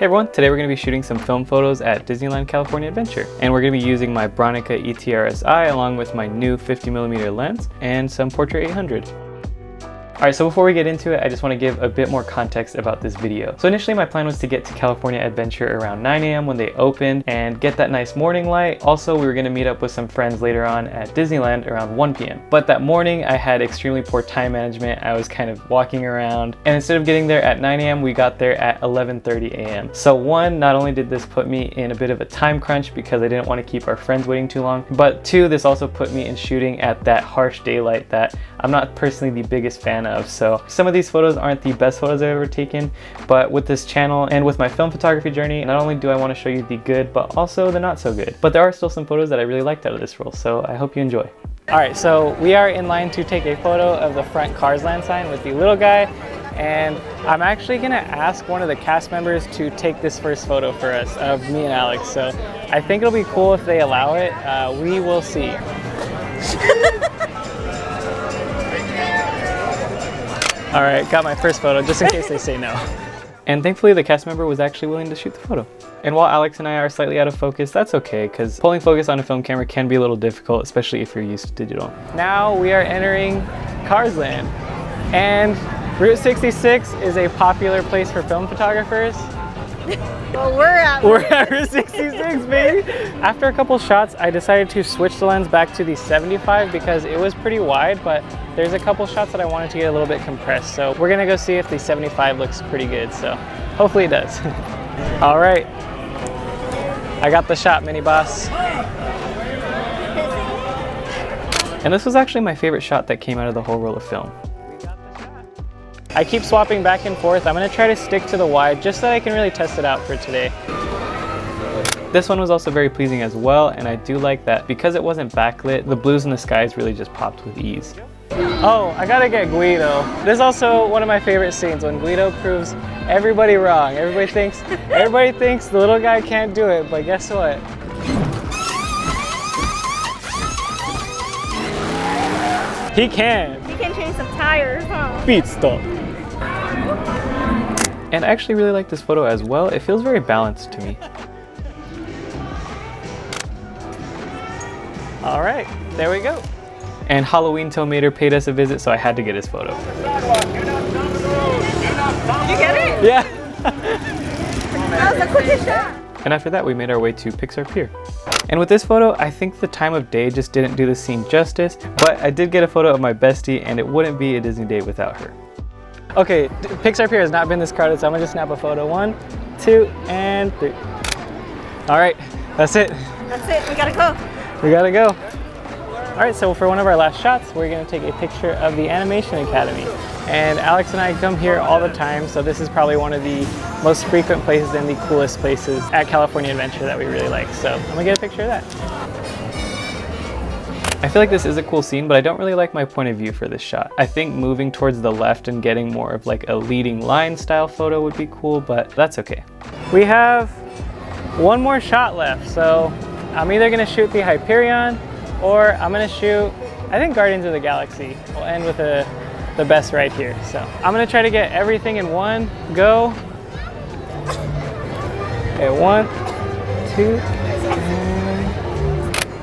Hey everyone, today we're going to be shooting some film photos at Disneyland California Adventure. And we're going to be using my Bronica ETRSi along with my new 50mm lens and some Portra 800. Alright, so before we get into it, I just want to give a bit more context about this video. So initially my plan was to get to California Adventure around 9 AM when they opened and get that nice morning light. Also, we were going to meet up with some friends later on at Disneyland around 1 PM. But that morning I had extremely poor time management. I was kind of walking around, and instead of getting there at 9 AM, we got there at 11:30 AM. So one, not only did this put me in a bit of a time crunch because I didn't want to keep our friends waiting too long, but two, this also put me in shooting at that harsh daylight that I'm not personally the biggest fan of. So some of these photos aren't the best photos I've ever taken, but with this channel and with my film photography journey, not only do I want to show you the good, but also the not so good. But there are still some photos that I really liked out of this roll, so I hope you enjoy. All right, so we are in line to take a photo of the front Cars Land sign with the little guy, and I'm actually gonna ask one of the cast members to take this first photo for us of me and Alex. So I think it'll be cool if they allow it. We will see. All right, got my first photo just in case they say no. And thankfully the cast member was actually willing to shoot the photo. And while Alex and I are slightly out of focus, that's okay, because pulling focus on a film camera can be a little difficult, especially if you're used to digital. Now we are entering Cars Land. And Route 66 is a popular place for film photographers. Well, we're at Route 66, baby! After a couple shots, I decided to switch the lens back to the 75 because it was pretty wide, but there's a couple shots that I wanted to get a little bit compressed. So we're gonna go see if the 75 looks pretty good. So hopefully it does. All right, I got the shot, mini boss. And this was actually my favorite shot that came out of the whole roll of film. I keep swapping back and forth. I'm gonna try to stick to the wide just so that I can really test it out for today. This one was also very pleasing as well, and I do like that because it wasn't backlit, the blues in the skies really just popped with ease. Oh, I gotta get Guido. This is also one of my favorite scenes when Guido proves everybody wrong. Everybody thinks the little guy can't do it, but guess what? He can. He can change some tires, huh? Beat stop. And I actually really like this photo as well. It feels very balanced to me. All right, there we go. And Halloween Tomater paid us a visit, so I had to get his photo. Did you get it? Yeah. That was the quickest shot. And after that, we made our way to Pixar Pier. And with this photo, I think the time of day just didn't do the scene justice, but I did get a photo of my bestie, and it wouldn't be a Disney day without her. Okay, Pixar Pier has not been this crowded, so I'm gonna just snap a photo. 1, 2, and 3. All right, that's it. That's it, we gotta go. We gotta go. All right, so for one of our last shots, we're gonna take a picture of the Animation Academy. And Alex and I come here all the time, so this is probably one of the most frequent places and the coolest places at California Adventure that we really like. So I'm gonna get a picture of that. I feel like this is a cool scene, but I don't really like my point of view for this shot. I think moving towards the left and getting more of like a leading line style photo would be cool, but that's okay. We have one more shot left, so I'm either gonna shoot the Hyperion or I'm gonna shoot, I think Guardians of the Galaxy. We'll end with the best right here. So I'm gonna try to get everything in one go. Okay, 1, 2,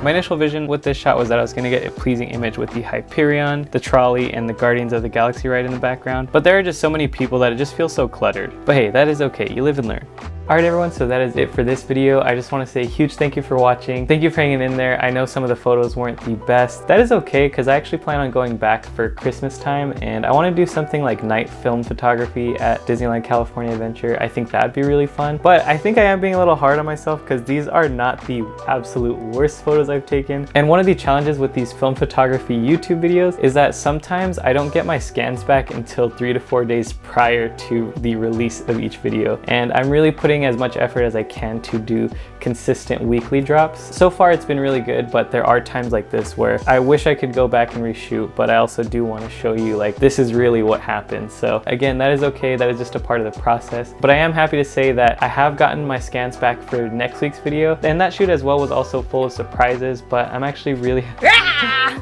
my initial vision with this shot was that I was gonna get a pleasing image with the Hyperion, the trolley, and the Guardians of the Galaxy ride in the background. But there are just so many people that it just feels so cluttered. But hey, that is okay, you live and learn. Alright everyone, so that is it for this video. I just want to say a huge thank you for watching. Thank you for hanging in there. I know some of the photos weren't the best. That is okay, because I actually plan on going back for Christmas time, and I want to do something like night film photography at Disneyland California Adventure. I think that'd be really fun. But I think I am being a little hard on myself because these are not the absolute worst photos I've taken. And one of the challenges with these film photography YouTube videos is that sometimes I don't get my scans back until 3 to 4 days prior to the release of each video. And I'm really putting as much effort as I can to do consistent weekly drops. So far it's been really good, but there are times like this where I wish I could go back and reshoot, but I also do want to show you like this is really what happened. So again, that is okay, that is just a part of the process. But I am happy to say that I have gotten my scans back for next week's video, and that shoot as well was also full of surprises, but I'm actually really Ah!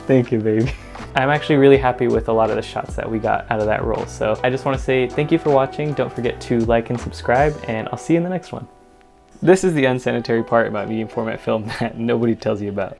Thank you, baby. I'm actually really happy with a lot of the shots that we got out of that roll. So I just want to say thank you for watching. Don't forget to like and subscribe, and I'll see you in the next one. This is the unsanitary part about medium format film that nobody tells you about.